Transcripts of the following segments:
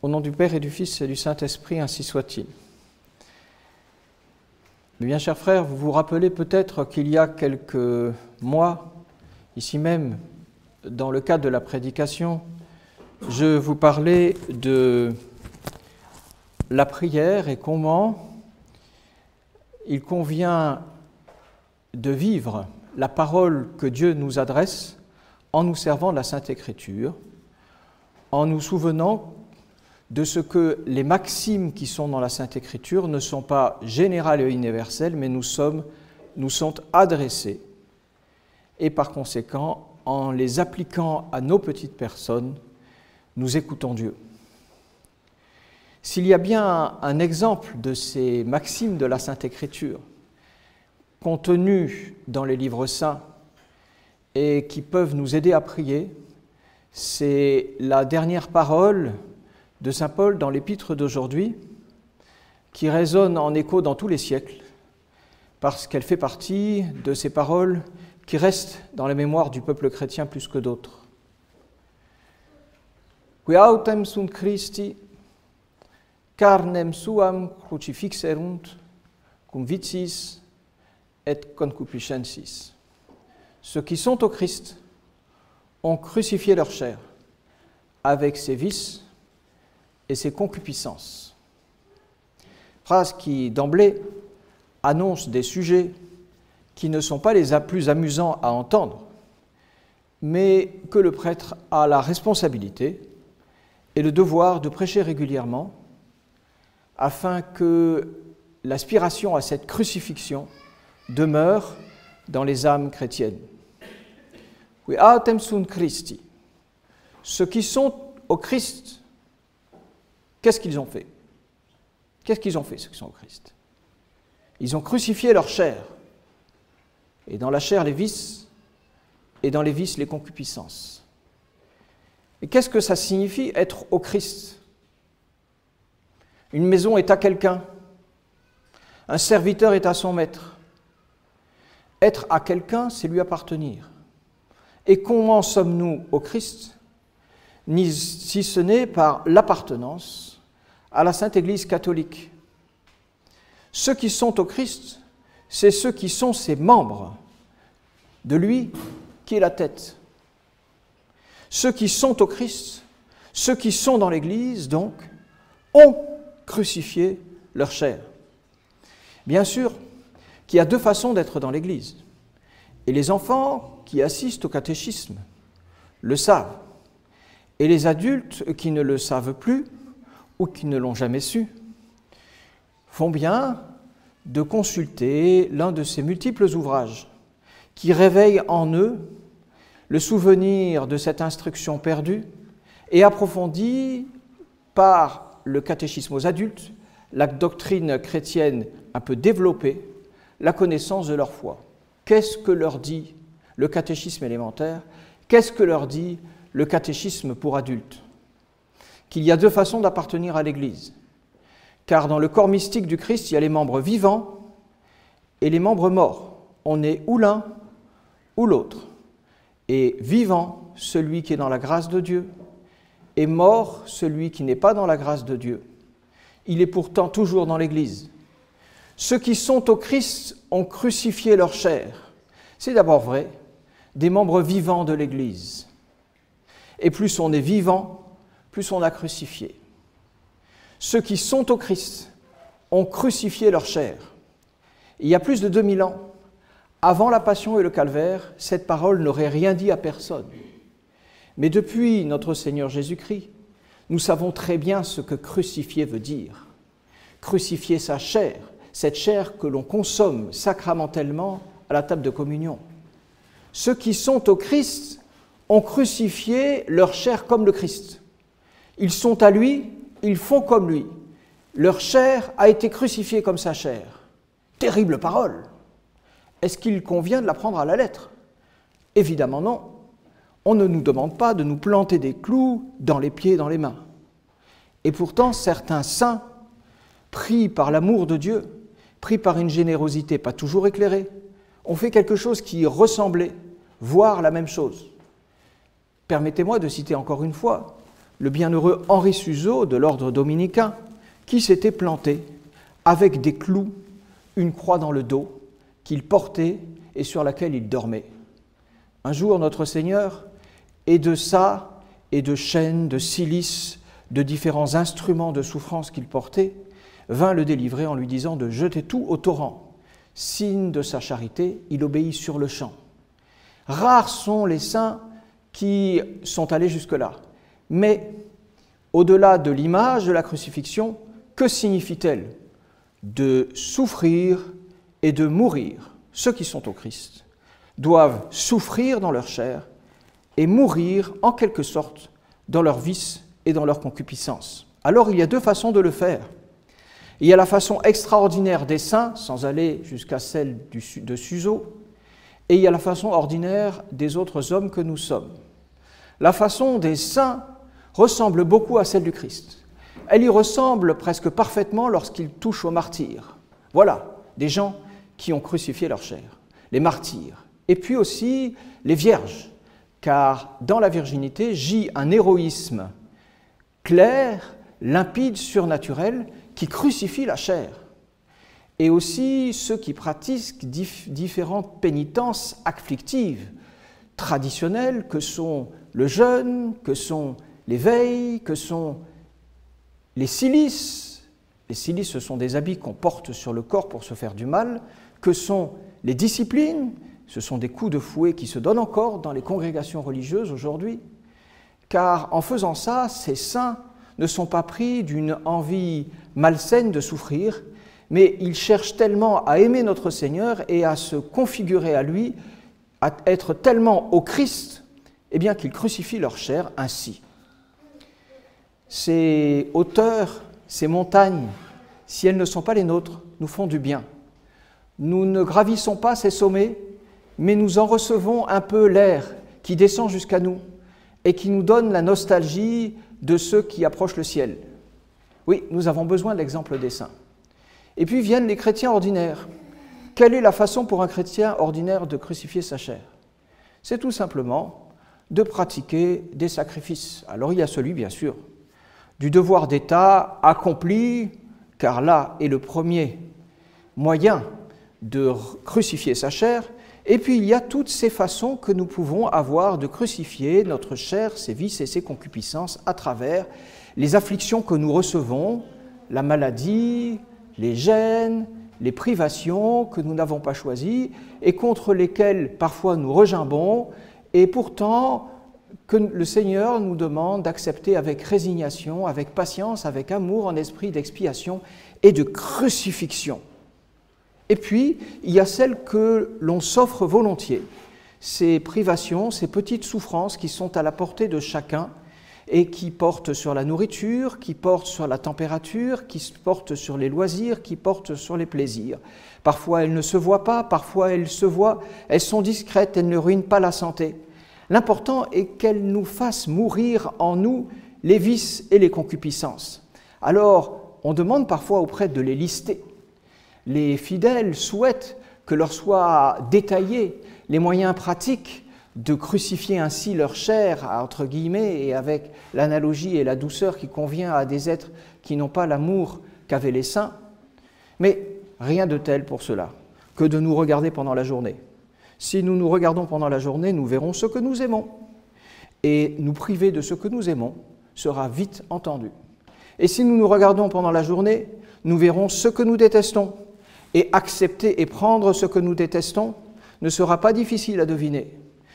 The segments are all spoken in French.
Au nom du Père et du Fils et du Saint-Esprit, ainsi soit-il. Mes bien chers frères, vous vous rappelez peut-être qu'il y a quelques mois, ici même, dans le cadre de la prédication, je vous parlais de la prière et comment il convient de vivre la parole que Dieu nous adresse en nous servant de la Sainte Écriture, en nous souvenant de ce que les maximes qui sont dans la Sainte Écriture ne sont pas générales et universelles, mais nous sont adressées. Et par conséquent, en les appliquant à nos petites personnes, nous écoutons Dieu. S'il y a bien un exemple de ces maximes de la Sainte Écriture, contenues dans les livres saints et qui peuvent nous aider à prier, c'est la dernière parole de saint Paul dans l'épître d'aujourd'hui, qui résonne en écho dans tous les siècles, parce qu'elle fait partie de ces paroles qui restent dans la mémoire du peuple chrétien plus que d'autres. Qui autem sunt Christi, carnem suam crucifixerunt, cum vicis et concupiscensis. Ceux qui sont au Christ ont crucifié leur chair avec ses vices et ses concupiscences. Phrase qui, d'emblée, annonce des sujets qui ne sont pas les plus amusants à entendre, mais que le prêtre a la responsabilité et le devoir de prêcher régulièrement afin que l'aspiration à cette crucifixion demeure dans les âmes chrétiennes. Qui autem sunt Christi. Ceux qui sont au Christ, qu'est-ce qu'ils ont fait? Qu'est-ce qu'ils ont fait, ceux qui sont au Christ? Ils ont crucifié leur chair. Et dans la chair, les vices, et dans les vices, les concupiscences. Et qu'est-ce que ça signifie, être au Christ? Une maison est à quelqu'un. Un serviteur est à son maître. Être à quelqu'un, c'est lui appartenir. Et comment sommes-nous au Christ, si ce n'est par l'appartenance à la Sainte Église catholique? Ceux qui sont au Christ, c'est ceux qui sont ses membres, de lui qui est la tête. Ceux qui sont au Christ, ceux qui sont dans l'Église, donc, ont crucifié leur chair. Bien sûr qu'il y a deux façons d'être dans l'Église, et les enfants qui assistent au catéchisme le savent, et les adultes qui ne le savent plus ou qui ne l'ont jamais su font bien de consulter l'un de ces multiples ouvrages qui réveillent en eux le souvenir de cette instruction perdue et approfondie par le catéchisme aux adultes, la doctrine chrétienne un peu développée, la connaissance de leur foi. Qu'est-ce que leur dit le catéchisme élémentaire? Qu'est-ce que leur dit le catéchisme pour adultes? Qu'il y a deux façons d'appartenir à l'Église. Car dans le corps mystique du Christ, il y a les membres vivants et les membres morts. On est ou l'un ou l'autre. Et vivant, celui qui est dans la grâce de Dieu, et mort, celui qui n'est pas dans la grâce de Dieu. Il est pourtant toujours dans l'Église. Ceux qui sont au Christ ont crucifié leur chair. C'est d'abord vrai, des membres vivants de l'Église. Et plus on est vivant, plus on a crucifié. Ceux qui sont au Christ ont crucifié leur chair. Il y a plus de 2000 ans, avant la Passion et le Calvaire, cette parole n'aurait rien dit à personne. Mais depuis notre Seigneur Jésus-Christ, nous savons très bien ce que crucifier veut dire. Crucifier sa chair, cette chair que l'on consomme sacramentellement à la table de communion. Ceux qui sont au Christ ont crucifié leur chair comme le Christ. Ils sont à lui, ils font comme lui. Leur chair a été crucifiée comme sa chair. Terrible parole! Est-ce qu'il convient de la prendre à la lettre? Évidemment non. On ne nous demande pas de nous planter des clous dans les pieds et dans les mains. Et pourtant, certains saints, pris par l'amour de Dieu, pris par une générosité pas toujours éclairée, ont fait quelque chose qui ressemblait, voire la même chose. Permettez-moi de citer encore une fois le bienheureux Henri Suzeau de l'ordre dominicain, qui s'était planté avec des clous, une croix dans le dos, qu'il portait et sur laquelle il dormait. Un jour, notre Seigneur, et de ça, et de chaînes, de cilices, de différents instruments de souffrance qu'il portait, vint le délivrer en lui disant de jeter tout au torrent. Signe de sa charité, il obéit sur le champ. Rares sont les saints qui sont allés jusque-là. Mais, au-delà de l'image de la crucifixion, que signifie-t-elle? De souffrir et de mourir. Ceux qui sont au Christ doivent souffrir dans leur chair et mourir, en quelque sorte, dans leur vice et dans leur concupiscence. Alors, il y a deux façons de le faire. Il y a la façon extraordinaire des saints, sans aller jusqu'à celle de Suzeau, et il y a la façon ordinaire des autres hommes que nous sommes. La façon des saints ressemble beaucoup à celle du Christ. Elle y ressemble presque parfaitement lorsqu'ils touchent aux martyrs. Voilà, des gens qui ont crucifié leur chair, les martyrs. Et puis aussi les vierges, car dans la virginité gît un héroïsme clair, limpide, surnaturel, qui crucifie la chair. Et aussi ceux qui pratiquent différentes pénitences afflictives, traditionnelles, que sont le jeûne, que sont les veilles, que sont les cilices. Les cilices, ce sont des habits qu'on porte sur le corps pour se faire du mal, que sont les disciplines, ce sont des coups de fouet qui se donnent encore dans les congrégations religieuses aujourd'hui, car en faisant ça, ces saints ne sont pas pris d'une envie malsaine de souffrir, mais ils cherchent tellement à aimer notre Seigneur et à se configurer à lui, à être tellement au Christ, eh bien qu'ils crucifient leur chair ainsi. Ces hauteurs, ces montagnes, si elles ne sont pas les nôtres, nous font du bien. Nous ne gravissons pas ces sommets, mais nous en recevons un peu l'air qui descend jusqu'à nous et qui nous donne la nostalgie de ceux qui approchent le ciel. Oui, nous avons besoin de l'exemple des saints. Et puis viennent les chrétiens ordinaires. Quelle est la façon pour un chrétien ordinaire de crucifier sa chair? C'est tout simplement de pratiquer des sacrifices. Alors il y a celui, bien sûr, du devoir d'État accompli, car là est le premier moyen de crucifier sa chair. Et puis il y a toutes ces façons que nous pouvons avoir de crucifier notre chair, ses vices et ses concupiscences à travers les afflictions que nous recevons, la maladie, les gênes, les privations que nous n'avons pas choisies et contre lesquelles parfois nous regimbons, et pourtant que le Seigneur nous demande d'accepter avec résignation, avec patience, avec amour, en esprit d'expiation et de crucifixion. Et puis, il y a celles que l'on s'offre volontiers, ces privations, ces petites souffrances qui sont à la portée de chacun et qui portent sur la nourriture, qui portent sur la température, qui portent sur les loisirs, qui portent sur les plaisirs. Parfois, elles ne se voient pas, parfois elles se voient, elles sont discrètes, elles ne ruinent pas la santé. L'important est qu'elles nous fassent mourir en nous les vices et les concupiscences. Alors, on demande parfois aux prêtres de les lister. Les fidèles souhaitent que leur soient détaillés les moyens pratiques de crucifier ainsi leur chair, entre guillemets, et avec l'analogie et la douceur qui convient à des êtres qui n'ont pas l'amour qu'avaient les saints. Mais rien de tel pour cela, que de nous regarder pendant la journée. Si nous nous regardons pendant la journée, nous verrons ce que nous aimons. Et nous priver de ce que nous aimons sera vite entendu. Et si nous nous regardons pendant la journée, nous verrons ce que nous détestons. Et accepter et prendre ce que nous détestons ne sera pas difficile à deviner.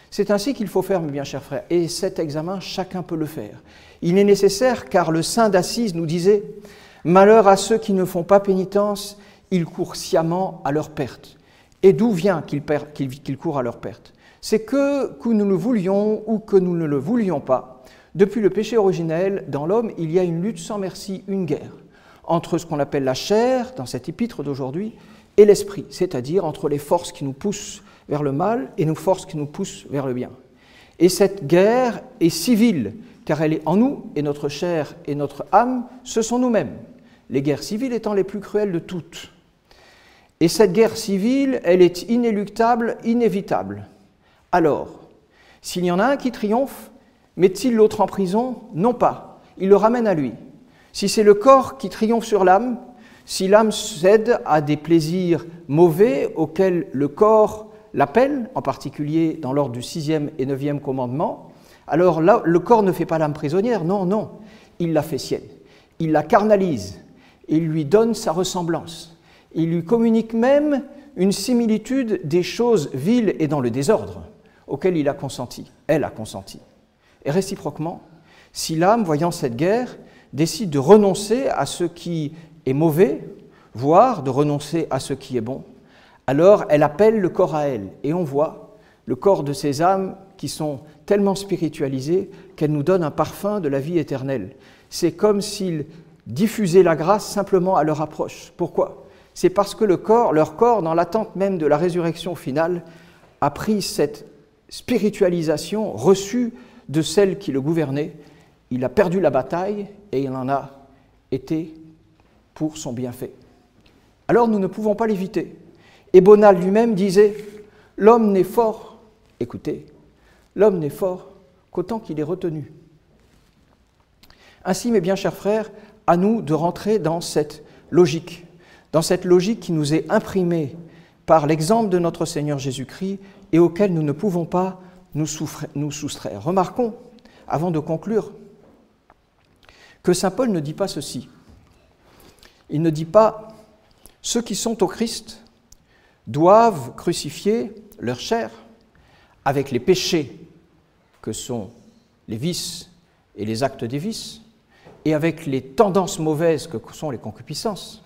C'est ainsi qu'il faut faire, mes bien chers frères. Et cet examen, chacun peut le faire. Il est nécessaire car le saint d'Assise nous disait « Malheur à ceux qui ne font pas pénitence, ils courent sciemment à leur perte. » Et d'où vient qu'ils courent à leur perte? C'est que nous le voulions ou que nous ne le voulions pas, depuis le péché originel, dans l'homme, il y a une lutte sans merci, une guerre, entre ce qu'on appelle la chair, dans cet épître d'aujourd'hui, et l'esprit, c'est-à-dire entre les forces qui nous poussent vers le mal et nos forces qui nous poussent vers le bien. Et cette guerre est civile, car elle est en nous, et notre chair et notre âme, ce sont nous-mêmes, les guerres civiles étant les plus cruelles de toutes. Et cette guerre civile, elle est inéluctable, inévitable. Alors, s'il y en a un qui triomphe, met-il l'autre en prison? Non pas. il le ramène à lui. Si c'est le corps qui triomphe sur l'âme, si l'âme cède à des plaisirs mauvais auxquels le corps l'appelle, en particulier dans l'ordre du 6e et 9e commandement, alors là, le corps ne fait pas l'âme prisonnière, non, non, il la fait sienne. Il la carnalise, il lui donne sa ressemblance, il lui communique même une similitude des choses viles et dans le désordre auxquelles il a consenti, elle a consenti. Et réciproquement, si l'âme, voyant cette guerre, décide de renoncer à ce qui est mauvais, voire de renoncer à ce qui est bon, alors elle appelle le corps à elle. Et on voit le corps de ces âmes qui sont tellement spiritualisées qu'elles nous donnent un parfum de la vie éternelle. C'est comme s'ils diffusaient la grâce simplement à leur approche. Pourquoi ? C'est parce que leur corps, dans l'attente même de la résurrection finale, a pris cette spiritualisation reçue de celle qui le gouvernait. Il a perdu la bataille et il en a été pour son bienfait. Alors nous ne pouvons pas l'éviter. Et Bonald lui-même disait « L'homme n'est fort, écoutez, l'homme n'est fort qu'autant qu'il est retenu. » Ainsi, mes bien chers frères, à nous de rentrer dans cette logique qui nous est imprimée par l'exemple de notre Seigneur Jésus-Christ et auquel nous ne pouvons pas nous soustraire. Remarquons, avant de conclure, que saint Paul ne dit pas ceci. Il ne dit pas « Ceux qui sont au Christ doivent crucifier leur chair avec les péchés que sont les vices et les actes des vices, et avec les tendances mauvaises que sont les concupiscences. »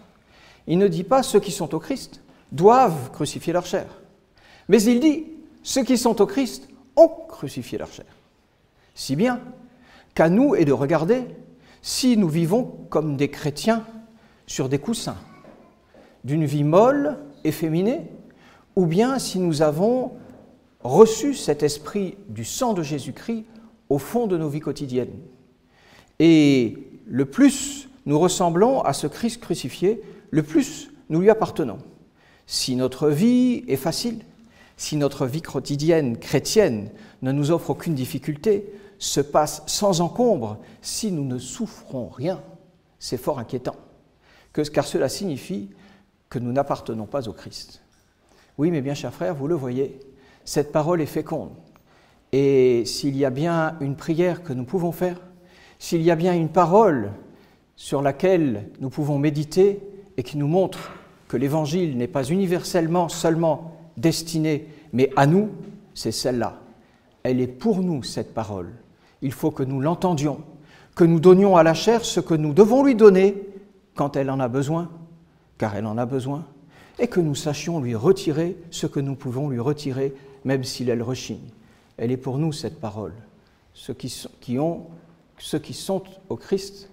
Il ne dit pas « ceux qui sont au Christ doivent crucifier leur chair », mais il dit « ceux qui sont au Christ ont crucifié leur chair ». Si bien qu'à nous est de regarder si nous vivons comme des chrétiens sur des coussins, d'une vie molle, efféminée, ou bien si nous avons reçu cet esprit du sang de Jésus-Christ au fond de nos vies quotidiennes. Et le plus nous ressemblons à ce Christ crucifié, le plus nous lui appartenons. Si notre vie est facile, si notre vie quotidienne chrétienne ne nous offre aucune difficulté, se passe sans encombre, si nous ne souffrons rien, c'est fort inquiétant, car cela signifie que nous n'appartenons pas au Christ. Oui, mes bien chers frères, vous le voyez, cette parole est féconde. Et s'il y a bien une prière que nous pouvons faire, s'il y a bien une parole sur laquelle nous pouvons méditer et qui nous montre que l'Évangile n'est pas universellement seulement destiné, mais à nous, c'est celle-là. Elle est pour nous, cette parole. Il faut que nous l'entendions, que nous donnions à la chair ce que nous devons lui donner quand elle en a besoin, car elle en a besoin, et que nous sachions lui retirer ce que nous pouvons lui retirer, même s'il elle rechigne. Elle est pour nous, cette parole. Ceux qui sont au Christ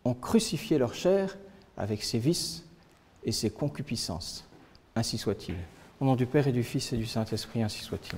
ont crucifié leur chair avec ses vices et ses concupiscences. Ainsi soit-il. Au nom du Père et du Fils et du Saint-Esprit, ainsi soit-il.